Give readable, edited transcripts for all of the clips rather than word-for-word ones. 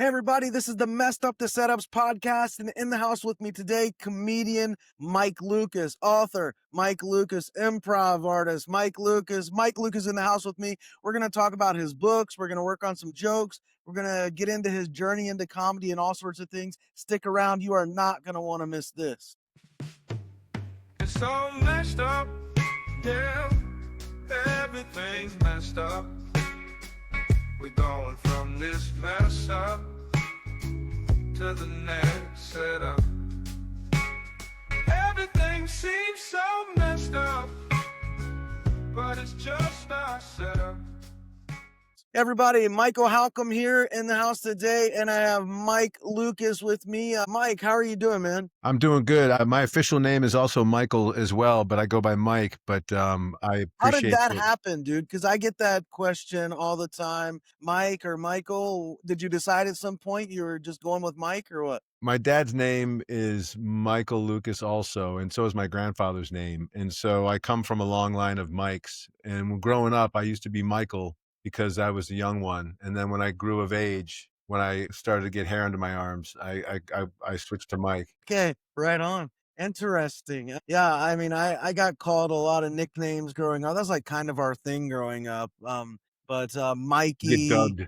Hey everybody, this is the Messed Up the Setups podcast, and in the house with me today, comedian Mike Lukas, author Mike Lukas, improv artist Mike Lukas. Mike Lukas in the house with me. We're going to talk about his books. We're going to work on some jokes. We're going to get into his journey into comedy and all sorts of things. Stick around. You are not going to want to miss this. It's all messed up, yeah, everything's messed up. We're going from this mess up to the next setup. Everything seems so messed up, but it's just our setup. Everybody, Michael Halcomb here in the house today, and I have Mike Lukas with me. Mike, how are you doing, man? I'm doing good. My official name is also Michael as well, but I go by Mike. But I How did appreciate that it. happen, dude? Because I get that question all the time. Mike or Michael, did you decide at some point you were just going with Mike or what? My dad's name is Michael Lukas also, and so is my grandfather's name. And so I come from a long line of Mikes. And growing up, I used to be Michael because I was the young one. And then when I grew of age, when I started to get hair under my arms, I switched to Mike. Okay, right on. Interesting. Yeah, I mean, I got called a lot of nicknames growing up. That's like kind of our thing growing up. But Get Mikey, dubbed.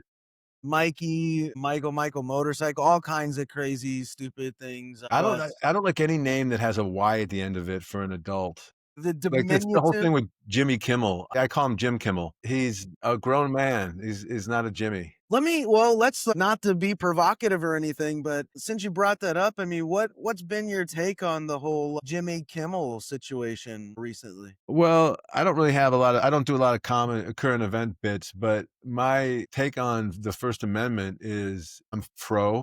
Michael Motorcycle, all kinds of crazy, stupid things. But I don't like any name that has a Y at the end of it for an adult. the Like, it's the whole diminutive. thing with Jimmy Kimmel. I call him Jim Kimmel. He's a grown man. He's not a Jimmy. Let's not to be provocative or anything, but since you brought that up, I mean, what's been your take on the whole Jimmy Kimmel situation recently? Well, I don't do a lot of current event bits, but my take on the First Amendment is I'm pro.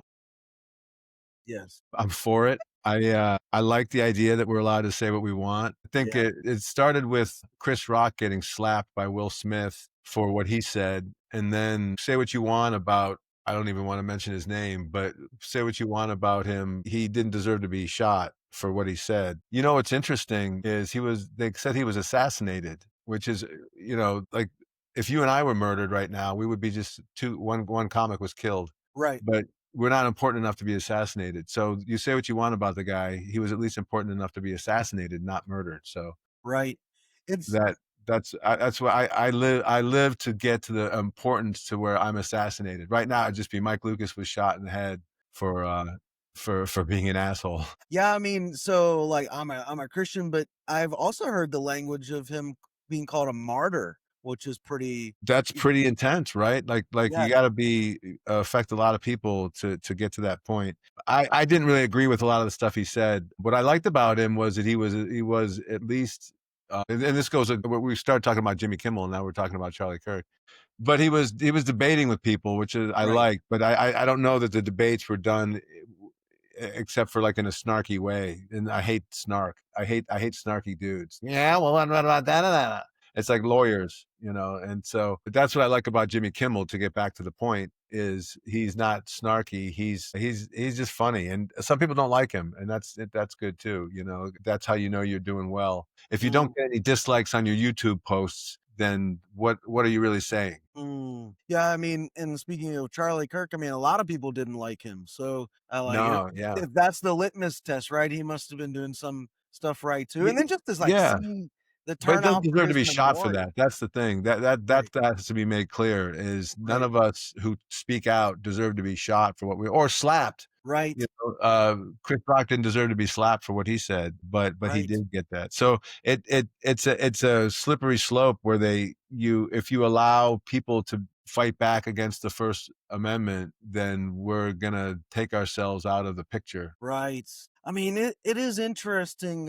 Yes. I'm for it. I like the idea that we're allowed to say what we want. I think Yeah. it started with Chris Rock getting slapped by Will Smith for what he said, and then say what you want about, I don't even wanna mention his name, but say what you want about him, he didn't deserve to be shot for what he said. You know, what's interesting is they said he was assassinated, which is, like, if you and I were murdered right now, we would be just one comic was killed. Right. But we're not important enough to be assassinated. So you say what you want about the guy, he was at least important enough to be assassinated, not murdered. So Right. It's that that's why I live to get to the importance to where I'm assassinated. Right now, it'd just be Mike Lukas was shot in the head for for being an asshole. Yeah, I mean, so like I'm a Christian, but I've also heard the language of him being called a martyr, which is pretty. That's pretty intense, right? Like Yeah. you gotta be affect a lot of people to get to that point. I didn't really agree with a lot of the stuff he said. What I liked about him was that he was at least, and this goes, we started talking about Jimmy Kimmel, and now we're talking about Charlie Kirk. But he was debating with people, which is I Right. like, but I don't know that the debates were done except for like in a snarky way. And I hate snark. I hate snarky dudes. Yeah, well, what about that? It's like lawyers, and so but that's what I like about Jimmy Kimmel, to get back to the point, is he's not snarky. He's just funny. And some people don't like him, and that's good too. That's how you know you're doing well. If you Mm, don't get any dislikes on your YouTube posts, then what are you really saying? yeah, I mean, and speaking of Charlie Kirk, I mean, a lot of people didn't like him. So I like No, yeah. if that's the litmus test, right? He must have been doing some stuff right too. And Y then just as like yeah. see the But it doesn't turnout for deserve to his be shot for memorial. that. That's the thing. That Right. has to be made clear, is none Right. of us who speak out deserve to be shot for what we, or slapped. Right. Chris Rock didn't deserve to be slapped for what he said, but he Right. did get that. So it's a slippery slope where if you allow people to fight back against the First Amendment, then we're gonna take ourselves out of the picture. Right. I mean, it is interesting.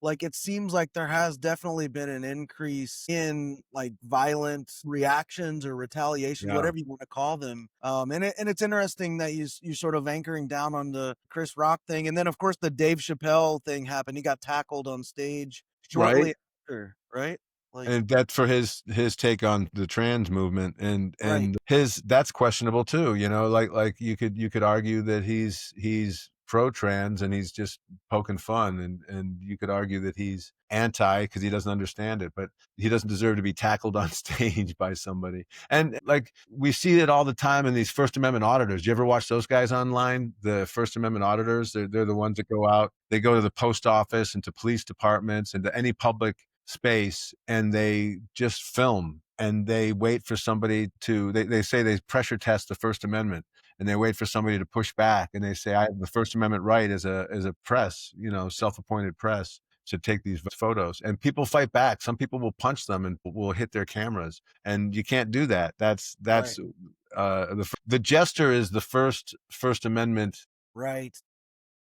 Like it seems like there has definitely been an increase in like violent reactions or retaliations, Yeah. whatever you want to call them. And it's interesting that you sort of anchoring down on the Chris Rock thing, and then of course the Dave Chappelle thing happened. He got tackled on stage Right? shortly after, right? Like, And that's for his take on the trans movement, and right, his that's questionable too, like you could argue that he's pro-trans and he's just poking fun, and you could argue that he's anti because he doesn't understand it, but he doesn't deserve to be tackled on stage by somebody. And like we see it all the time in these First Amendment auditors. Do you ever watch those guys online? The First Amendment auditors, they're the ones that go out, they go to the post office and to police departments and to any public space, and they just film and they wait for somebody to they say they pressure test the First Amendment, and they wait for somebody to push back, and they say I have the First Amendment right as a press, self-appointed press, to take these photos, and people fight back. Some people will punch them and will hit their cameras, and you can't do that. That's Right. the jester is the First Amendment Right.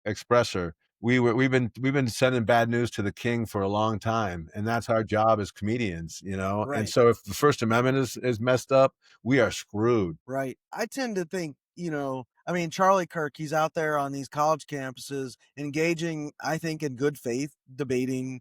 expresser. We've been sending bad news to the king for a long time, and that's our job as comedians, And Right. so if the First Amendment is messed up, we are screwed. Right. I tend to think, I mean, Charlie Kirk, he's out there on these college campuses engaging, I think, in good faith, debating,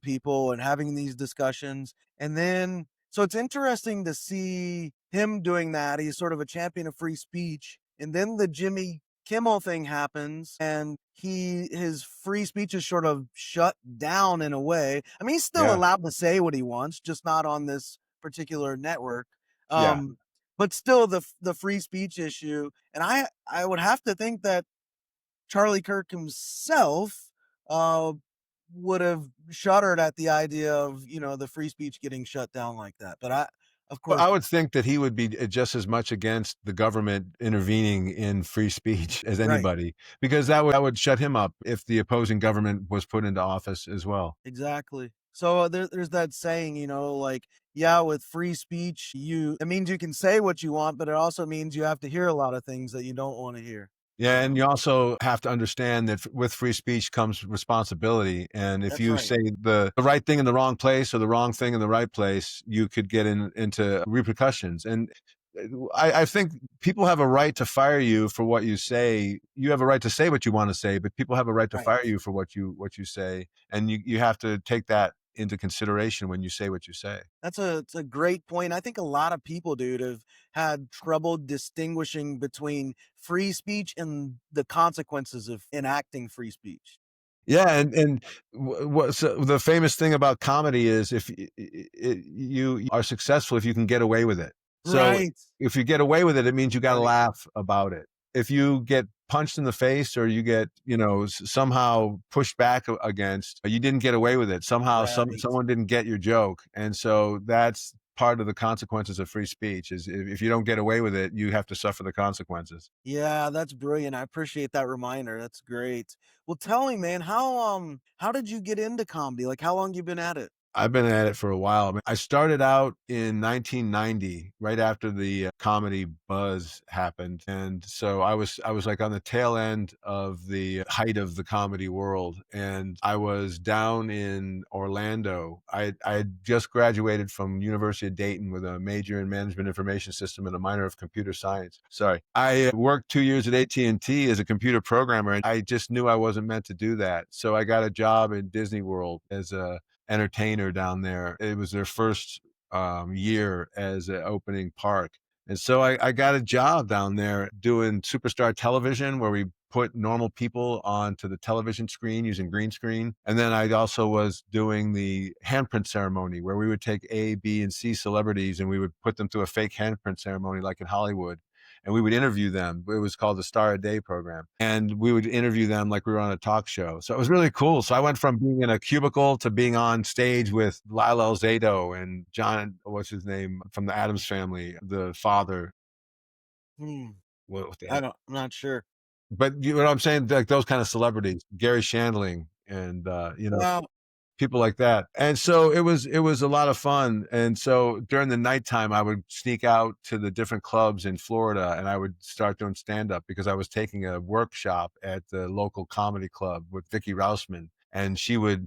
people and having these discussions. And then, so it's interesting to see him doing that. He's sort of a champion of free speech. And then the Jimmy Kimmel thing happens and his free speech is sort of shut down in a way. I mean, he's still Yeah, allowed to say what he wants, just not on this particular network. yeah. Um, but still the free speech issue, and I would have to think that Charlie Kirk himself uh would have shuddered at the idea of the free speech getting shut down like that. But I, of Well, course, I would think that he would be just as much against the government intervening in free speech as right, anybody, because that would shut him up if the opposing government was put into office as well. exactly. So there's that saying, like, yeah, with free speech, it means you can say what you want, but it also means you have to hear a lot of things that you don't want to hear. Yeah, and you also have to understand that with free speech comes responsibility, and if That's you right. say the right thing in the wrong place or the wrong thing in the right place, you could get into repercussions. And I think people have a right to fire you for what you say. You have a right to say what you want to say, but people have a right to Right. fire you for what you say, and you have to take that into consideration when you say what you say. It's a great point. I think a lot of people, dude, have had trouble distinguishing between free speech and the consequences of enacting free speech. Yeah, and what so the famous thing about comedy is if you are successful if you can get away with it. So Right. if you get away with it, it means you got to Right. laugh about it. If you get punched in the face or you get somehow pushed back against, you didn't get away with it. Somehow, Right. someone didn't get your joke, and so that's part of the consequences of free speech. Is if you don't get away with it, you have to suffer the consequences. Yeah, that's brilliant. I appreciate that reminder. That's great. Well, tell me, man, how did you get into comedy? Like how long you been at it? I've been at it for a while. I mean, I started out in 1990, right after the comedy buzz happened, and so I was like on the tail end of the height of the comedy world, and I was down in Orlando. I had just graduated from University of Dayton with a major in management information system and a minor of computer science. Sorry, I worked 2 years at AT&T as a computer programmer, and I just knew I wasn't meant to do that. So I got a job in Disney World as a entertainer down there. It was their first year as an opening park. And so I got a job down there doing superstar television where we put normal people onto the television screen using green screen. And then I also was doing the handprint ceremony where we would take A, B, and C celebrities and we would put them through a fake handprint ceremony like in Hollywood, and we would interview them. It was called the Star a Day program. And we would interview them like we were on a talk show. So it was really cool. So I went from being in a cubicle to being on stage with Lyle Alzado and John, what's his name, from the Addams Family, the father. Hmm. What the I heck? don't I'm not sure. But you know what I'm saying? Like those kind of celebrities, Gary Shandling and, Wow. people like that. And so it was a lot of fun. And so during the nighttime, I would sneak out to the different clubs in Florida and I would start doing stand up because I was taking a workshop at the local comedy club with Vicky Rousman. And she was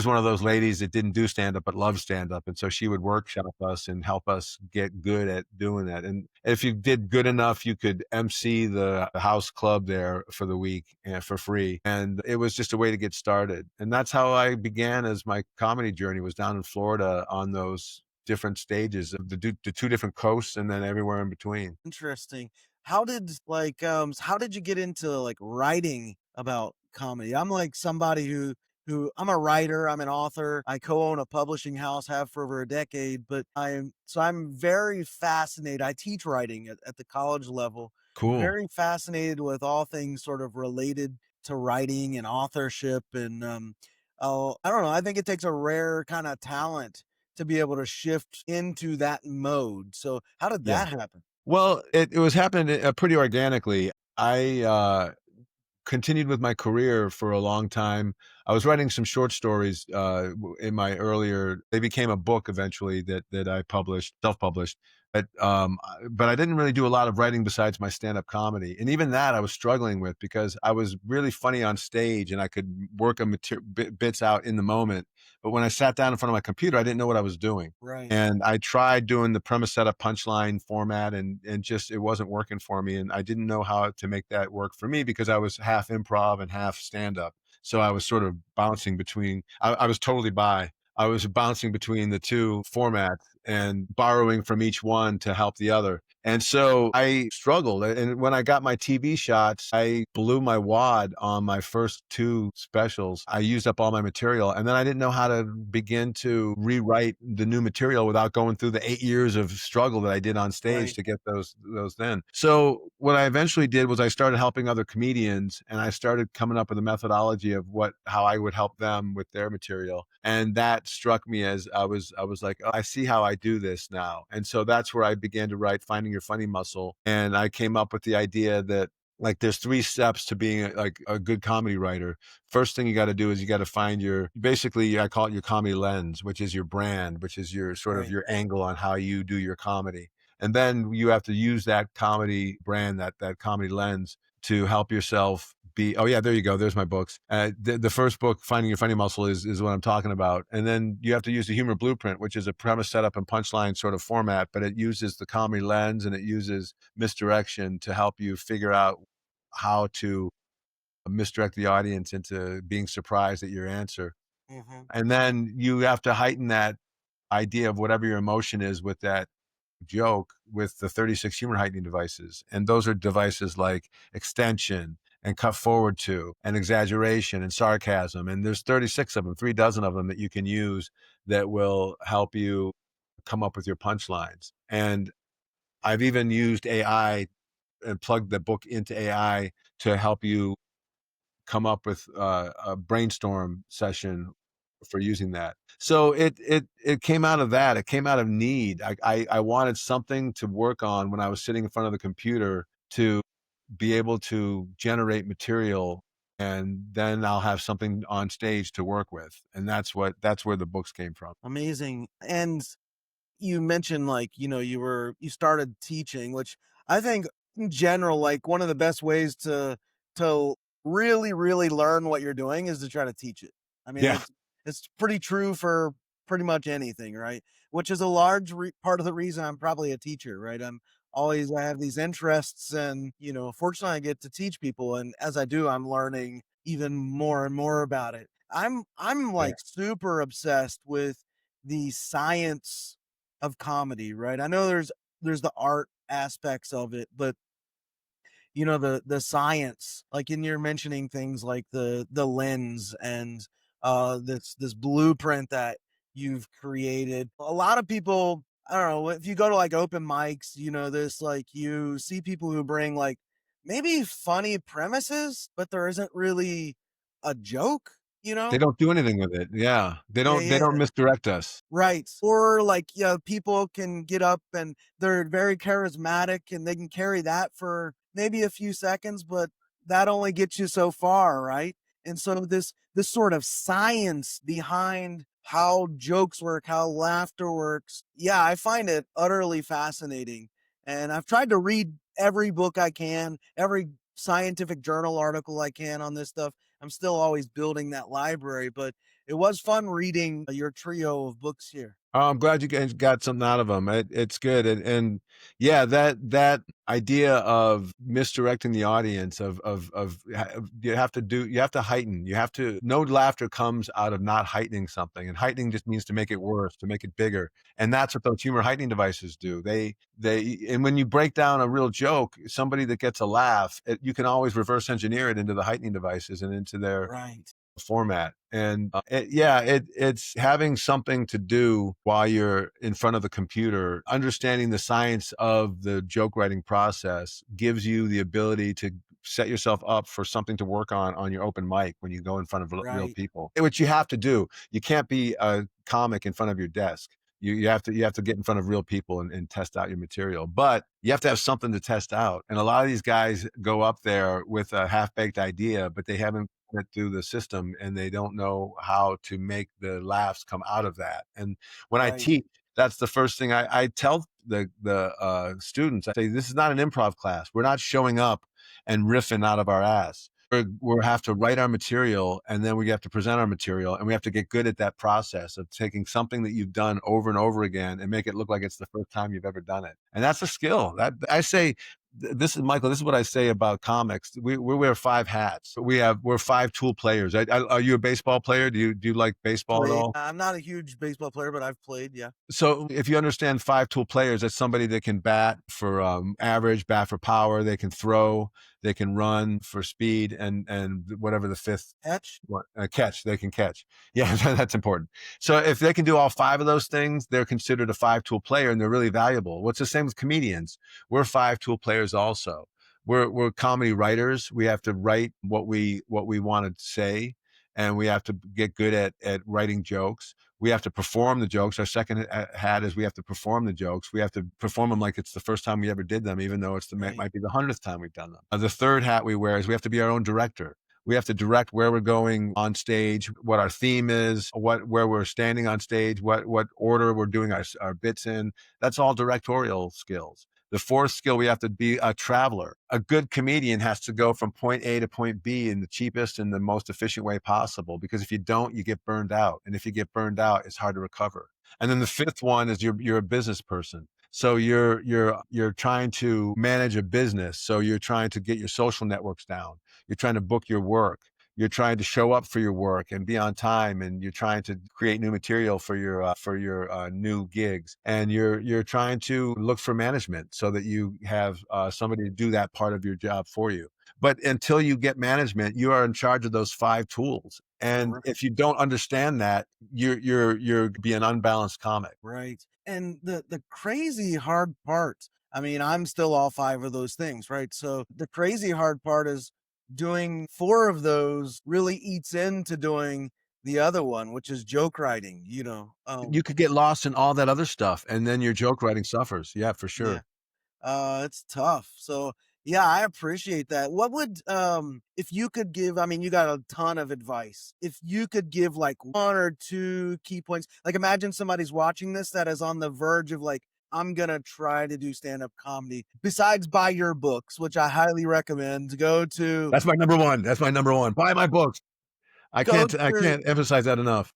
one of those ladies that didn't do stand up but loved stand up, and so she would workshop us and help us get good at doing that. And if you did good enough, you could MC the house club there for the week and for free. And it was just a way to get started. And that's how I began as my comedy journey, was down in Florida on those different stages of the two different coasts and then everywhere in between. Interesting. how did you get into like writing about comedy? I'm like somebody who I'm a writer, I'm an author, I co-own a publishing house, have for over a decade, but I'm very fascinated. I teach writing at the college level, Cool. very fascinated with all things sort of related to writing and authorship. And oh, I don't know. I think it takes a rare kind of talent to be able to shift into that mode. So how did Yeah. that happen? Well, it was happening pretty organically. I continued with my career for a long time. I was writing some short stories in my earlier. They became a book eventually that I published, self-published. But I didn't really do a lot of writing besides my stand-up comedy, and even that I was struggling with because I was really funny on stage and I could work bits out in the moment. But when I sat down in front of my computer, I didn't know what I was doing. Right. And I tried doing the premise setup punchline format and just it wasn't working for me. And I didn't know how to make that work for me because I was half improv and half stand up. So I was sort of bouncing between I was totally bi. I was bouncing between the two formats and borrowing from each one to help the other. And so I struggled. And when I got my TV shots, I blew my wad on my first two specials. I used up all my material. And then I didn't know how to begin to rewrite the new material without going through the 8 years of struggle that I did on stage Right. to get those then. So what I eventually did was I started helping other comedians and I started coming up with a methodology of how I would help them with their material. And that struck me as I was like, oh, I see how I do this now. And so that's where I began to write Finding Your Funny Muscle. And I came up with the idea that like there's three steps to being like a good comedy writer. First thing you got to do is you got to find your basically I call it your comedy lens, which is your brand, which is your sort of Right. your angle on how you do your comedy. And then you have to use that comedy brand, that comedy lens to help yourself be. Oh yeah, there you go. There's my books. The first book, Finding Your Funny Muscle, is what I'm talking about. And then you have to use the humor blueprint, which is a premise setup and punchline sort of format, but it uses the comedy lens and it uses misdirection to help you figure out how to misdirect the audience into being surprised at your answer. Hmm. And then you have to heighten that idea of whatever your emotion is with that joke with the 36 humor heightening devices. And those are devices like extension and cut forward to and exaggeration and sarcasm. And there's 36 of them, 3 dozen of them that you can use that will help you come up with your punchlines. And I've even used AI and plugged the book into AI to help you come up with a brainstorm session for using that. So it came out of that. It came out of need. I wanted something to work on when I was sitting in front of the computer to be able to generate material, and then I'll have something on stage to work with. And that's where the books came from. Amazing. And you mentioned like, you started teaching, which I think in general, like one of the best ways to really, really learn what you're doing is to try to teach it. I mean, Yeah. it's pretty true for pretty much anything, right? Which is a large part of the reason I'm probably a teacher, right? I have these interests and, fortunately I get to teach people. And as I do, I'm learning even more and more about it. I'm Yeah. like super obsessed with the science of comedy, right? I know there's the art aspects of it, but the science, like in you're mentioning things like the lens and this blueprint that you've created. A lot of people, I don't know, if you go to like open mics, this like you see people who bring like maybe funny premises, but there isn't really a joke, you They know? don't do anything with it. Yeah. Yeah, They don't yeah. misdirect us. Right. Or like, people can get up and they're very charismatic and they can carry that for maybe a few seconds, but that only gets you so far, right? And so this sort of science behind how jokes work, how laughter works. Yeah, I find it utterly fascinating. And I've tried to read every book I can, every scientific journal article I can on this stuff. I'm still always building that library, but It was fun reading your trio of books here. Oh, I'm glad you guys got something out of them. It's good, and yeah, that idea of misdirecting the audience you have to heighten. You have to no laughter comes out of not heightening something, and heightening just means to make it worse, to make it bigger, and that's what those humor heightening devices do. And when you break down a real joke, somebody that gets a laugh, you can always reverse engineer it into the heightening devices and into their Right. format. And it's having something to do while you're in front of the computer. Understanding the science of the joke writing process gives you the ability to set yourself up for something to work on your open mic when you go in front of real Right. people, which you have to do. You can't be a comic in front of your desk. You have to get in front of real people and test out your material, but you have to have something to test out. And a lot of these guys go up there with a half-baked idea, but they haven't went through the system and they don't know how to make the laughs come out of that. And when I Right. teach, that's the first thing I tell the students. I say, this is not an improv class. We're not showing up and riffing out of our ass. We have to write our material, and then we have to present our material, and we have to get good at that process of taking something that you've done over and over again and make it look like it's the first time you've ever done it. And that's a skill. That I say, this is Michael. This is what I say about comics. We wear 5 hats. We're 5 tool players. Are you a baseball player? Do you like baseball at Played. all? I'm not a huge baseball player, but I've played. Yeah. So if you understand 5 tool players, that's somebody that can bat for average, bat for power. They can throw, they can run for speed, and whatever the fifth Catch. what catch, they can catch. Yeah, that's important. So if they can do all 5 of those things, they're considered a 5 tool player, and they're really valuable. What's the same with comedians? We're 5 tool players also. We're comedy writers. We have to write what we want to say, and we have to get good at writing jokes. We have to perform the jokes. Our second hat is we have to perform the jokes. We have to perform them like it's the first time we ever did them, even though Right. might be the 100th time we've done them. The third hat we wear is we have to be our own director. We have to direct where we're going on stage, what our theme is, where we're standing on stage, what order we're doing our bits in. That's all directorial skills. The fourth skill, we have to be a traveler. A good comedian has to go from point A to point B in the cheapest and the most efficient way possible, because if you don't, you get burned out. And if you get burned out, it's hard to recover. And then the fifth one is you're a business person. So you're trying to manage a business. So you're trying to get your social networks down. You're trying to book your work. You're trying to show up for your work and be on time, and you're trying to create new material for your new gigs, and you're trying to look for management so that you have somebody to do that part of your job for you. But until you get management, you are in charge of those 5 tools. And Right. if you don't understand that, you're be an unbalanced comic. Right. And the crazy hard part, I mean, I'm still all 5 of those things, right? So the crazy hard part is doing 4 of those really eats into doing the other one, which is joke writing, you know. You could get lost in all that other stuff, and then your joke writing suffers. Yeah, for Yeah. sure. It's tough. So yeah, I appreciate that. What would if you could give, I mean, you got a ton of advice. If you could give like 1 or 2 key points. Like imagine somebody's watching this that is on the verge of like, I'm gonna try to do stand-up comedy. Besides buy your books, which I highly recommend, That's my number one. That's my number one. Buy my books. go I to can't emphasize that enough.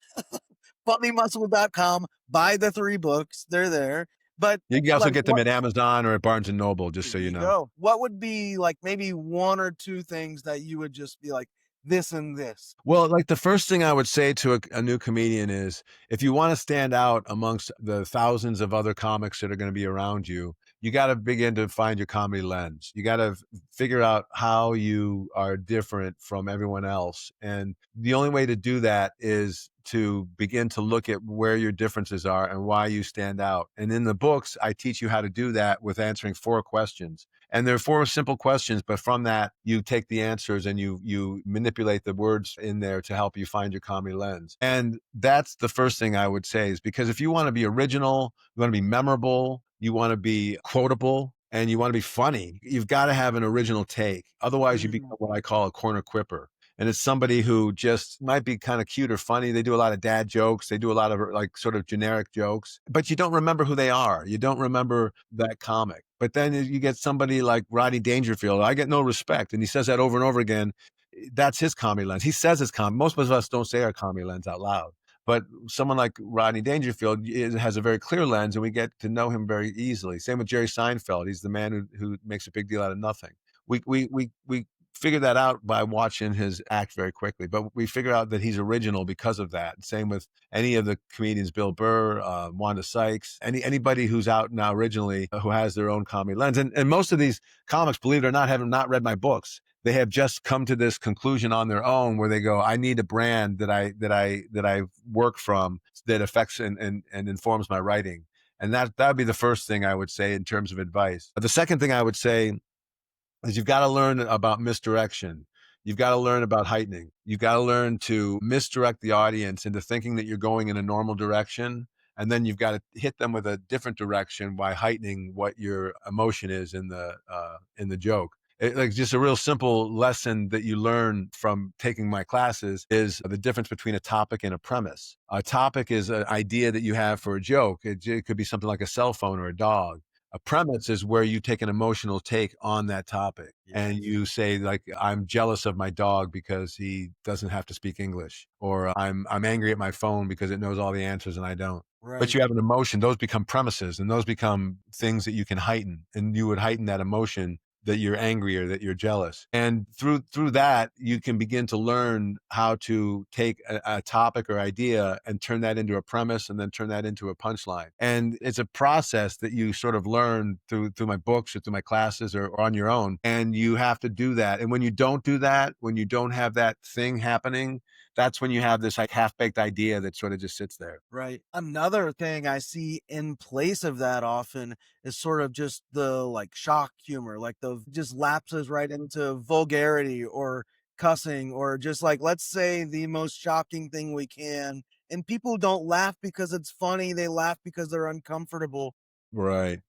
funnymuscle.com, buy the 3 books. They're there. But You can also like get them what at Amazon or at Barnes and Noble, just there so you you know. go. What would be like maybe 1 or 2 things that you would just be like, this and this? Well, like the first thing I would say to a new comedian is, if you want to stand out amongst the thousands of other comics that are going to be around you, you got to begin to find your comedy lens. You got to figure out how you are different from everyone else. And the only way to do that is to begin to look at where your differences are and why you stand out. And in the books, I teach you how to do that with answering 4 questions. And there are 4 simple questions, but from that, you take the answers and you manipulate the words in there to help you find your comedy lens. And that's the first thing I would say, is because if you want to be original, you want to be memorable, you want to be quotable, and you want to be funny, you've got to have an original take. Otherwise, you become Mm, what I call a corner quipper. And it's somebody who just might be kind of cute or funny. They do a lot of dad jokes. They do a lot of like sort of generic jokes, but you don't remember who they are. You don't remember that comic. But then you get somebody like Rodney Dangerfield. I get no respect. And he says that over and over again. that's his comedy lens. He says it's comedy. Most of us don't say our comedy lens out loud. But someone like Rodney Dangerfield has a very clear lens, and we get to know him very easily. Same with Jerry Seinfeld. He's the man who makes a big deal out of nothing. We figure that out by watching his act very quickly. But we figure out that he's original because of that. Same with any of the comedians, Bill Burr, Wanda Sykes, anybody who's out now originally who has their own comedy lens. And most of these comics, believe it or not, have not read my books. They have just come to this conclusion on their own where they go, I need a brand that I work from that affects and informs my writing. And that would be the first thing I would say in terms of advice. The second thing I would say is you've got to learn about misdirection. You've got to learn about heightening. You've got to learn to misdirect the audience into thinking that you're going in a normal direction. And then you've got to hit them with a different direction by heightening what your emotion is in the joke. Like just a real simple lesson that you learn from taking my classes is the difference between a topic and a premise. A topic is an idea that you have for a joke. It could be something like a cell phone or a dog. A premise is where you take an emotional take on that topic. And you say, like, I'm jealous of my dog because he doesn't have to speak English, or I'm angry at my phone because it knows all the answers and I don't. But Right. you have an emotion. Those become premises, and those become things that you can heighten, and you would heighten that emotion that you're angry or that you're jealous. And through that, you can begin to learn how to take a topic or idea and turn that into a premise, and then turn that into a punchline. And it's a process that you sort of learn through my books or through my classes or on your own. And you have to do that. And when you don't do that, when you don't have that thing happening, that's when you have this like half-baked idea that sort of just sits there. Right. Another thing I see in place of that often is sort of just the like shock humor, like the just lapses right into vulgarity or cussing, or just like, let's say the most shocking thing we can. And people don't laugh because it's funny. They laugh because they're uncomfortable. Right.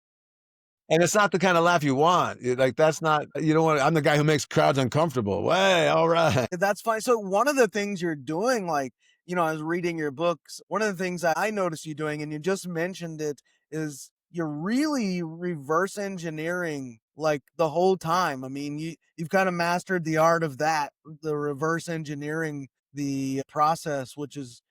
And it's not the kind of laugh you want. Like, that's not, you don't want, I'm the guy who makes crowds uncomfortable. Way, all right. That's fine. So one of the things you're doing, like, I was reading your books. One of the things that I noticed you doing, and you just mentioned it, is you're really reverse engineering like the whole time. I mean, you've kind of mastered the art of that, the reverse engineering the process, which is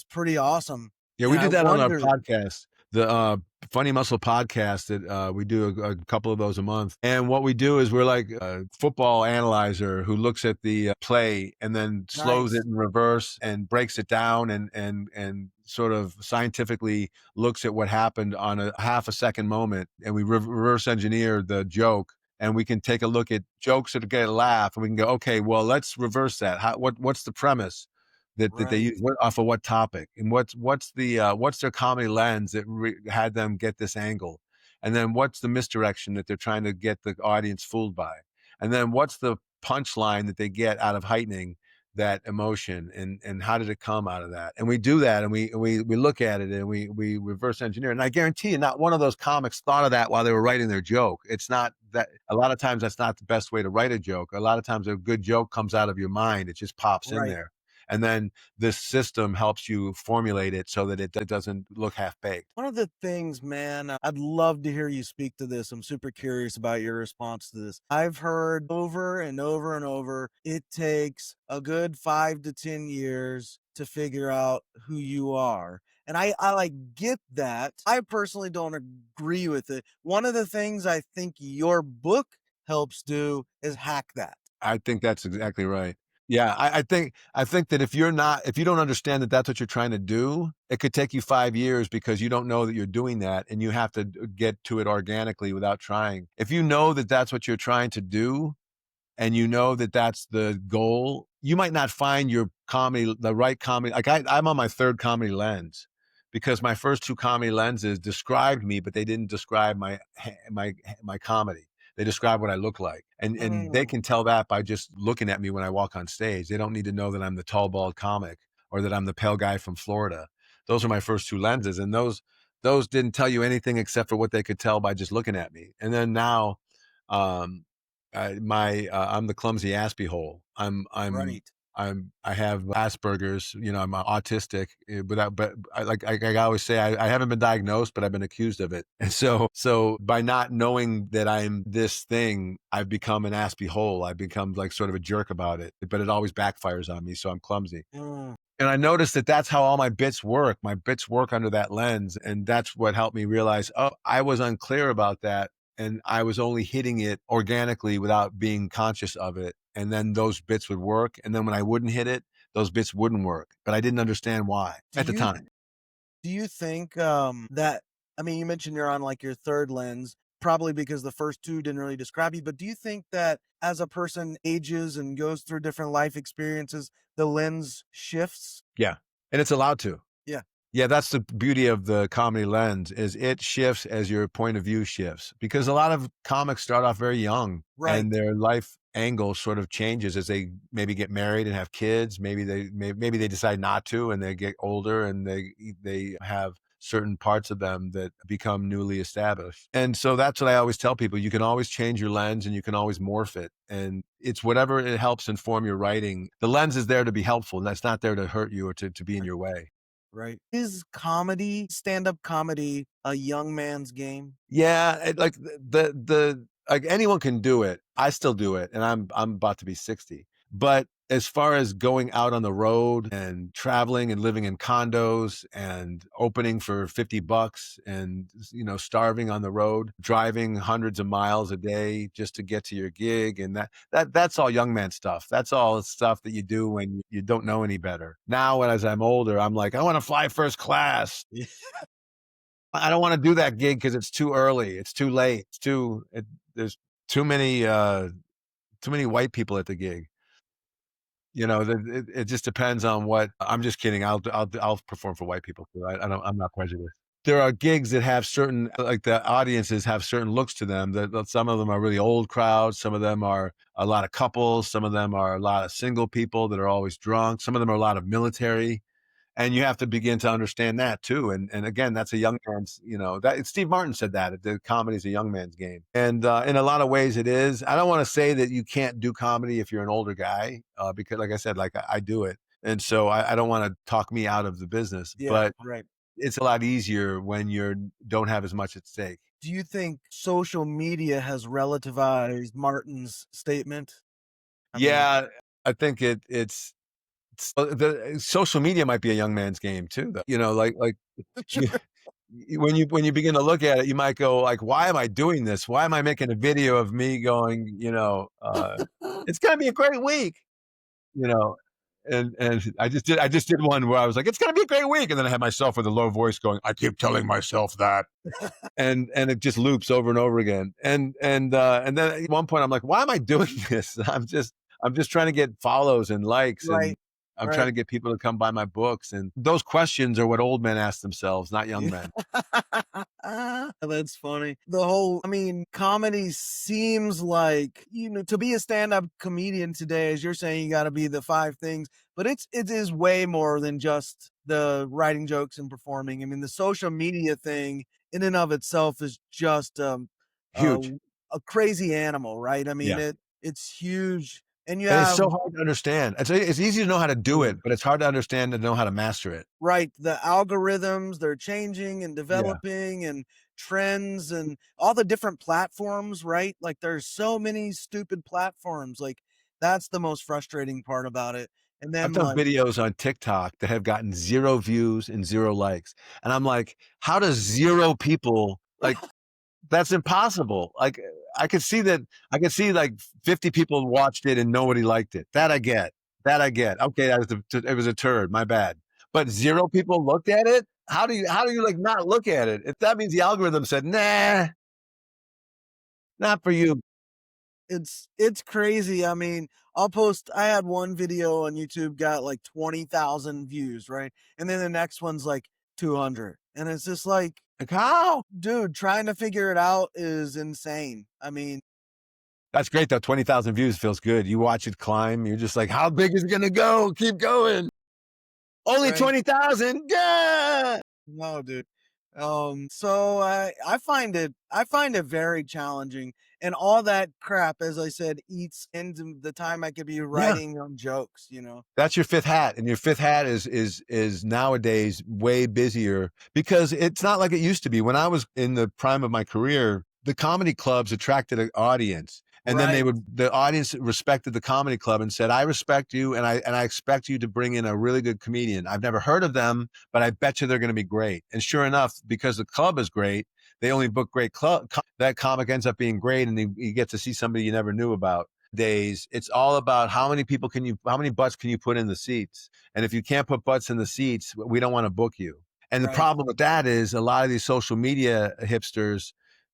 pretty awesome. Yeah, And we I did that on our wonder, podcast, the Funny Muscle podcast that we do a couple of those a month. And what we do is we're like a football analyzer who looks at the play and then slows nice, it in reverse and breaks it down and sort of scientifically looks at what happened on a half a second moment. And we reverse engineer the joke. And we can take a look at jokes that get a laugh, and we can go, okay, well, let's reverse that. What's the premise that they right, use? Off of what topic, and what's their comedy lens that had them get this angle, and then what's the misdirection that they're trying to get the audience fooled by, and then what's the punchline that they get out of heightening that emotion, and how did it come out of that? And we do that, and we look at it, and we reverse engineer. And I guarantee you, not one of those comics thought of that while they were writing their joke. It's not that. A lot of times that's not the best way to write a joke. A lot of times a good joke comes out of your mind. It just pops in right. there. And then this system helps you formulate it so that it doesn't look half baked. One of the things, man, I'd love to hear you speak to this. I'm super curious about your response to this. I've heard over and over and over, it takes a good 5 to 10 years to figure out who you are. And I like get that. I personally don't agree with it. One of the things I think your book helps do is hack that. I think that's exactly right. Yeah, I think that if you don't understand that that's what you're trying to do, it could take you 5 years because you don't know that you're doing that, and you have to get to it organically without trying. If you know that that's what you're trying to do, and you know that that's the goal, you might not find your comedy, the right comedy. Like I'm on my third comedy lens because my first two comedy lenses described me, but they didn't describe my comedy. They describe what I look like. And they Mm, can tell that by just looking at me when I walk on stage. They don't need to know that I'm the tall, bald comic or that I'm the pale guy from Florida. Those are my first two lenses. And those didn't tell you anything except for what they could tell by just looking at me. And then now, um, I'm the clumsy Aspie hole. I'm right. I have Asperger's, I'm autistic, but I always say, I haven't been diagnosed, but I've been accused of it. And so by not knowing that I'm this thing, I've become an ass hole. I've become like sort of a jerk about it, but it always backfires on me. So I'm clumsy. Mm. And I noticed that that's how all my bits work. My bits work under that lens. And that's what helped me realize, oh, I was unclear about that. And I was only hitting it organically without being conscious of it. And then those bits would work. And then when I wouldn't hit it, those bits wouldn't work. But I didn't understand why Do at the you time. do you think that I mean, you mentioned you're on like your third lens, probably because the first two didn't really describe you, but do you think that as a person ages and goes through different life experiences, the lens shifts? Yeah. And it's allowed to. Yeah. Yeah, that's the beauty of the comedy lens is it shifts as your point of view shifts because a lot of comics start off very young Right. and their life angle sort of changes as they maybe get married and have kids. Maybe they decide not to and they get older and they have certain parts of them that become newly established. And so that's what I always tell people. You can always change your lens and you can always morph it. And it's whatever it helps inform your writing. The lens is there to be helpful and that's not there to hurt you or to be in your way. Right. Is comedy, stand-up comedy, a young man's game? Yeah, like the like anyone can do it. I still do it, and I'm about to be 60. But as far as going out on the road and traveling and living in condos and opening for $50 and starving on the road, driving hundreds of miles a day just to get to your gig, and that's all young man stuff. That's all stuff that you do when you don't know any better. Now, as I'm older, I'm like, I want to fly first class. Yeah. I don't wanna do that gig because it's too early, it's too late, there's too many white people at the gig. It just depends on what I'm just kidding, I'll perform for white people too, I'm not prejudiced. There are gigs that have certain like, the audiences have certain looks to them that some of them are really old crowds, some of them are a lot of couples, some of them are a lot of single people that are always drunk, some of them are a lot of military. And you have to begin to understand that too. And again, that's a young man's, that Steve Martin said that the comedy is a young man's game. And in a lot of ways it is. I don't want to say that you can't do comedy if you're an older guy, because like I said, like I do it. And so I don't want to talk me out of the business, Yeah, but right. it's a lot easier when you don't have as much at stake. Do you think social media has relativized Martin's statement? I mean, Yeah, I think the social media might be a young man's game too, though. Like you, when you begin to look at it, you might go like, "Why am I doing this? Why am I making a video of me going, it's gonna be a great week," you know? And I just did one where I was like, "It's gonna be a great week," and then I had myself with a low voice going, "I keep telling myself that." And it just loops over and over again. And then at one point I'm like, "Why am I doing this?" I'm just trying to get follows and likes, and right, I'm trying right. to get people to come buy my books, and those questions are what old men ask themselves, not young Yeah. men. That's funny. I mean, comedy seems like, to be a stand-up comedian today, as you're saying, you gotta be the 5 things, but it is way more than just the writing jokes and performing. I mean, the social media thing in and of itself is just, uh, Huge. a crazy animal, right? I mean, Yeah. it's huge, and you And it's have so hard to understand. It's easy to know how to do mm. it, but it's hard to understand and know how to master it. Right, the algorithms, they're changing and Yeah. developing and trends and all the different platforms, right? Like, there's so many stupid platforms, like, that's the most frustrating part about it, and I've then, done like videos on TikTok that have gotten 0 views and 0 likes, and I'm like, "How does 0 people like, that's impossible." Like, I could see, like, 50 people watched it and nobody liked it. That I get. That I get. Okay, it was a turd, my bad. But 0 people looked at it? How do you, like, not look at it? If that means the algorithm said, "Nah, not for you." it's crazy, I mean, I had one video on YouTube got, like, 20,000 views, right? And then the next one's, like, 200, and it's just like, Like, "How?" dude, trying to figure it out is insane. I mean, That's great though, 20,000 views feels good. You watch it climb, you're just like, "How big is it gonna go? Keep going." Only right? 20,000. Yeah. No, dude. So I find it very challenging. And all that crap, as I said, eats into the time I could be Yeah. writing on jokes, you know? That's your fifth hat, and your fifth hat is nowadays way busier because it's not like it used to be. When I was in the prime of my career, the comedy clubs attracted an audience, and then Right, the audience respected the comedy club and said, "I respect you, and I expect you to bring in a really good comedian. I've never heard of them, but I bet you they're going to be great." And sure enough, because the club is great, they only book great club. That comic ends up being great, and you get to see somebody you never knew about. Days, it's all about how many butts can you put in the seats? And if you can't put butts in the seats, we don't want to book you. And the right. problem with that is a lot of these social media hipsters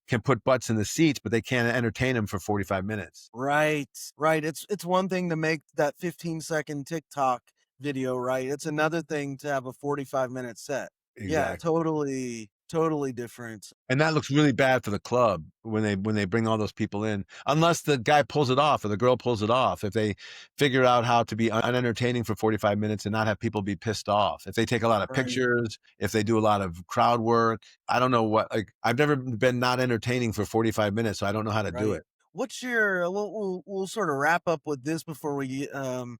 can put butts in the seats, but they can't entertain them for 45 minutes. Right, right. It's one thing to make that 15-second TikTok video, right? It's another thing to have a 45-minute set. Yeah, Exactly. totally, totally different. And that looks really bad for the club when they bring all those people in, unless the guy pulls it off or the girl pulls it off. If they figure out how to be unentertaining for 45 minutes and not have people be pissed off, if they take a lot of Right, pictures, if they do a lot of crowd work, I don't know what. Like I've never been not entertaining for 45 minutes, so I don't know how to do right. it. What's your we'll sort of wrap up with this before we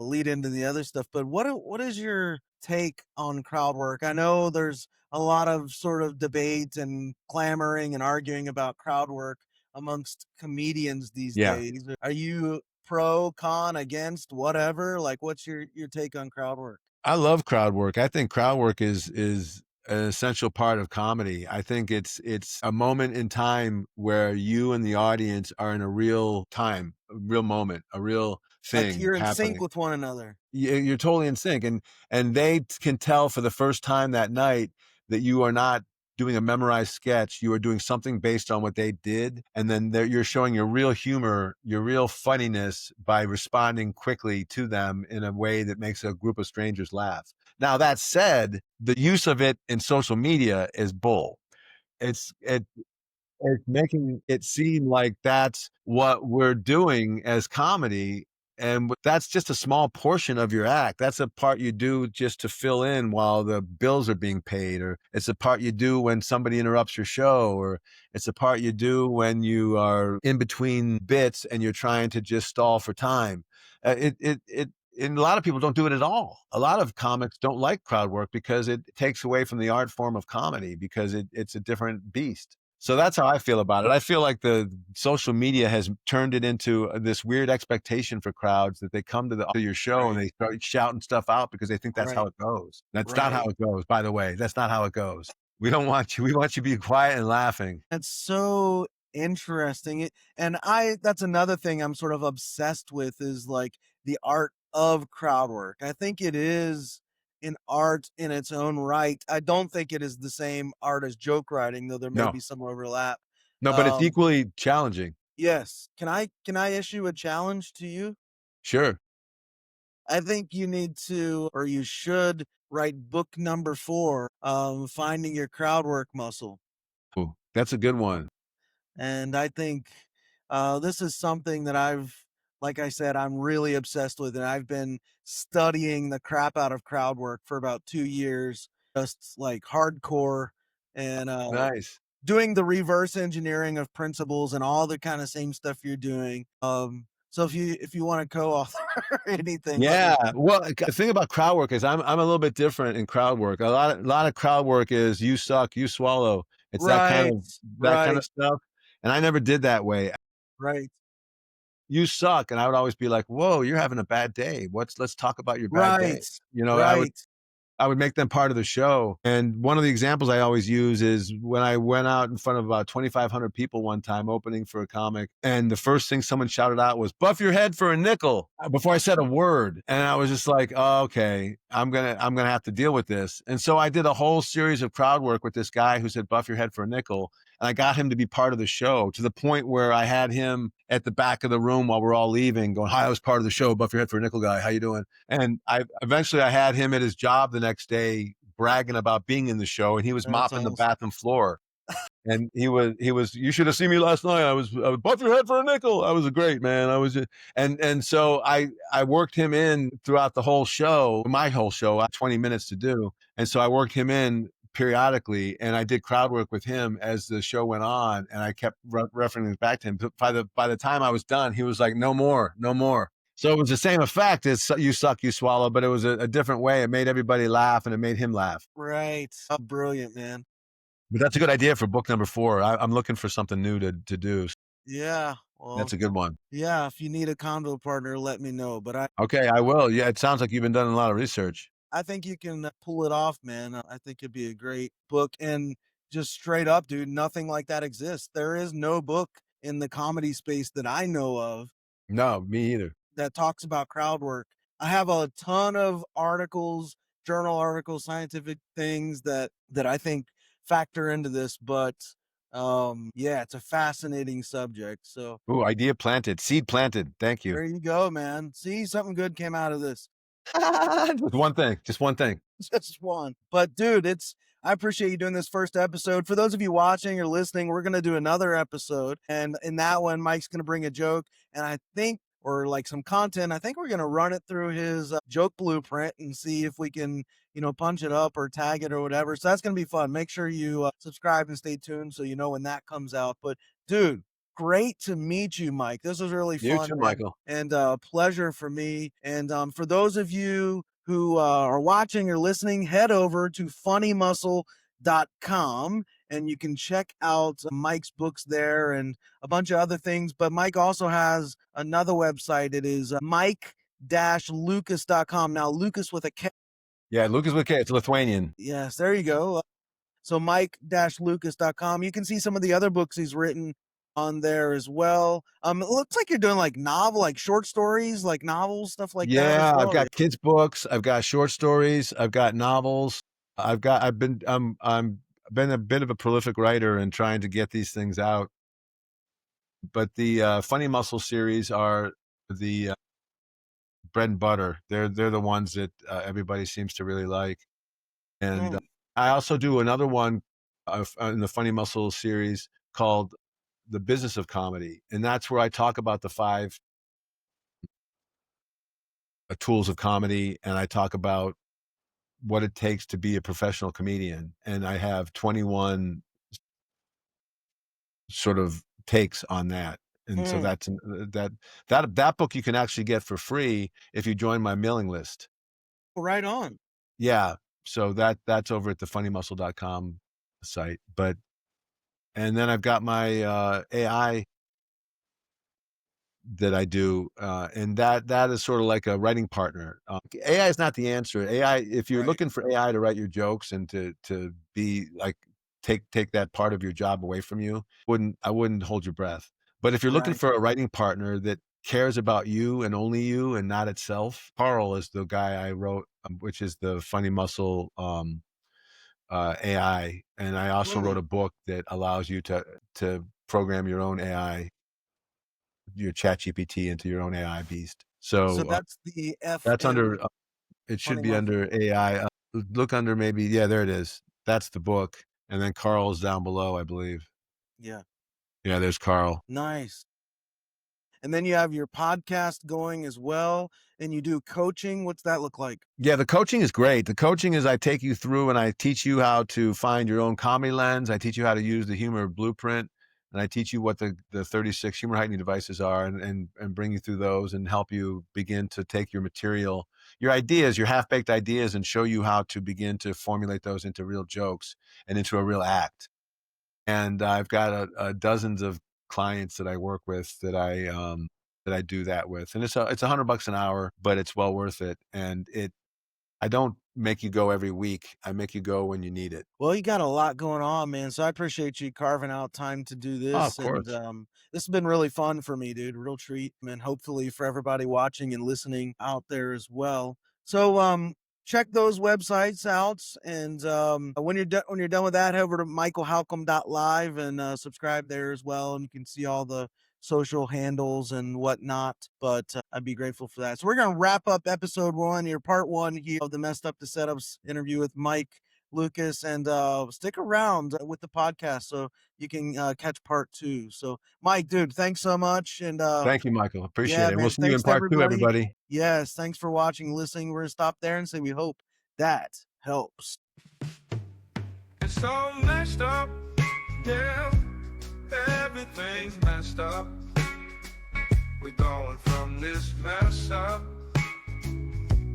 lead into the other stuff, but what is your take on crowd work? I know there's a lot of sort of debate and clamoring and arguing about crowd work amongst comedians these Yeah. days. Are you pro, con, against, whatever? Like what's your take on crowd work? I love crowd work. I think crowd work is an essential part of comedy. I think it's a moment in time where you and the audience are in a real time, a real moment, a real Like thing you're in sync happening. with one another. You're totally in sync, and they can tell for the first time that night that you are not doing a memorized sketch. You are doing something based on what they did, and then you're showing your real humor, your real funniness by responding quickly to them in a way that makes a group of strangers laugh. Now, that said, the use of it in social media is bull. It's it it's making it seem like that's what we're doing as comedy, and that's just a small portion of your act. That's a part you do just to fill in while the bills are being paid, or it's a part you do when somebody interrupts your show, or it's a part you do when you are in between bits and you're trying to just stall for time. And a lot of people don't do it at all. A lot of comics don't like crowd work because it takes away from the art form of comedy because it's a different beast. So that's how I feel about it. I feel like the social media has turned it into this weird expectation for crowds that they come to your show and Right, they start shouting stuff out because they think that's how right, it goes. That's not how right. it goes, by the way. That's not how it goes. We don't want you. We want you to be quiet and laughing. That's so interesting. And that's another thing I'm sort of obsessed with is like the art of crowd work. I think it is an art in its own right. I don't think it is the same art as joke writing, though there may No, be some overlap. no, but it's Um, equally challenging. yes. Can I issue a challenge to you? Sure. I think you need to, or you should write book number 4, Finding Your Crowd Work Muscle. Ooh, that's a good one. And I think this is something that like I said, I'm really obsessed with. And I've been studying the crap out of crowd work for about 2 years, just like hardcore and Nice. doing the reverse engineering of principles and all the kind of same stuff you're doing. So if you want to co-author anything, let me Yeah. know. Well, the thing about crowd work is I'm a little bit different in crowd work. A lot of crowd work is you suck, you swallow. It's Right, that kind of right, stuff. And I never did that way. right, You suck. And I would always be like, whoa, you're having a bad day. Let's talk about your bad day. right, You know, right. I would make them part of the show. And one of the examples I always use is when I went out in front of about 2,500 people one time opening for a comic. And the first thing someone shouted out was, buff your head for a nickel, before I said a word. And I was just like, oh, okay, I'm going to have to deal with this. And so I did a whole series of crowd work with this guy who said, buff your head for a nickel. And I got him to be part of the show to the point where I had him at the back of the room while we're all leaving going, hi, I was part of the show. Buff your head for a nickel guy. How you doing? And I had him at his job the next day bragging about being in the show, and he was That's mopping the awesome. bathroom floor. And he was, you should have seen me last night. I was buff your head for a nickel. I was a great man. I was just, and so I worked him in throughout the whole show, my whole show, 20 minutes to do. And so I worked him in periodically, and I did crowd work with him as the show went on, and I kept referencing back to him. But by the time I was done, he was like, "No more, no more." So it was the same effect as "You Suck, You Swallow," but it was a different way. It made everybody laugh, and it made him laugh. Right. Oh, brilliant, man. But that's a good idea for book number 4. I'm looking for something new to do. Yeah. Well, That's a good one. yeah, if you need a convo partner, let me know. But Okay, I will. Yeah, it sounds like you've been doing a lot of research. I think you can pull it off, man. I think it'd be a great book. And just straight up, dude, nothing like that exists. There is no book in the comedy space that I know of No, me either. that talks about crowd work. I have a ton of articles, journal articles, scientific things that I think factor into this, but yeah, it's a fascinating subject. So Ooh, idea planted, seed planted. Thank you. there you go, man. See, something good came out of this. Just one thing, just one thing. Just one. But dude, I appreciate you doing this first episode. For those of you watching or listening, we're gonna do another episode, and in that one, Mike's gonna bring a joke, and I think or like some content. I think we're gonna run it through his joke blueprint and see if we can, punch it up or tag it or whatever. So that's gonna be fun. Make sure you subscribe and stay tuned so you know when that comes out. But dude, great to meet you, Mike. This was really You fun, too, man, Michael. and pleasure for me. And for those of you who are watching or listening, head over to funnymuscle.com and you can check out Mike's books there and a bunch of other things. But Mike also has another website. It is mike-lucas.com. Now, Lucas with a K. Yeah, Lucas with K. It's Lithuanian. Yes, there you go. So mike-lucas.com. You can see some of the other books he's written on there as well. It looks like you're doing like short stories, like novels, stuff like that as Yeah, I've well. got kids' books, I've got short stories, I've got novels. I've been a bit of a prolific writer and trying to get these things out. But the Funny Muscle series are the bread and butter. They're the ones that everybody seems to really like. And Mm, I also do another one in the Funny Muscle series called The Business of Comedy, and that's where I talk about the 5 tools of comedy, and I talk about what it takes to be a professional comedian. And I have 21 sort of takes on that. And so mm. that's that book you can actually get for free if you join my mailing list. Right on. Yeah. So that's over at the funnymuscle.com site. But and then I've got my AI that I do, and that is sort of like a writing partner. AI is not the answer. AI, if you're Right. looking for AI to write your jokes and to be like take that part of your job away from you, I wouldn't hold your breath. But if you're looking Right. for a writing partner that cares about you and only you and not itself, Carl is the guy I wrote, which is the Funny Muscle AI, and I also Mm. wrote a book that allows you to program your own AI, your chat GPT into your own AI beast. So So, that's the that's FM under, it should Funny be Muscle. under AI, look under maybe yeah, there it is. That's the book, and then Carl's down below, I believe. Yeah. Yeah, there's Carl. Nice. And then you have your podcast going as well, and you do coaching. What's that look like? Yeah, the coaching is great. The coaching is I take you through and I teach you how to find your own comedy lens. I teach you how to use the humor blueprint, and I teach you what the 36 humor heightening devices are and bring you through those and help you begin to take your material, your ideas, your half-baked ideas, and show you how to begin to formulate those into real jokes and into a real act. And I've got a dozens of clients that I work with that I do that with. And it's $100 an hour, but it's well worth it. And I don't make you go every week. I make you go when you need it. Well, you got a lot going on, man. So I appreciate you carving out time to do Oh, of this. And course. this has been really fun for me, dude. Real treat. And hopefully for everybody watching and listening out there as well. So check those websites out. And when you're done with that, head over to michaelhalcomb.live and subscribe there as well. And you can see all the social handles and whatnot. But I'd be grateful for that. So we're gonna wrap up episode 1, your part 1 here of the Messed Up to Setups interview with Mike Lukas, and stick around with the podcast so you can catch part 2. So Mike, dude, thanks so much. And Thank you, Michael. Appreciate yeah, it. And we'll man, see you in thanks to part 2, everybody. everybody. Yes, thanks for watching, listening. We're gonna stop there and say we hope that helps. It's all messed up, yeah. Everything's messed up. We're going from this mess up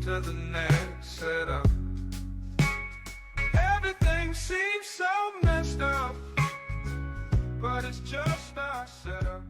to the next setup. Everything seems so messed up, but it's just our setup.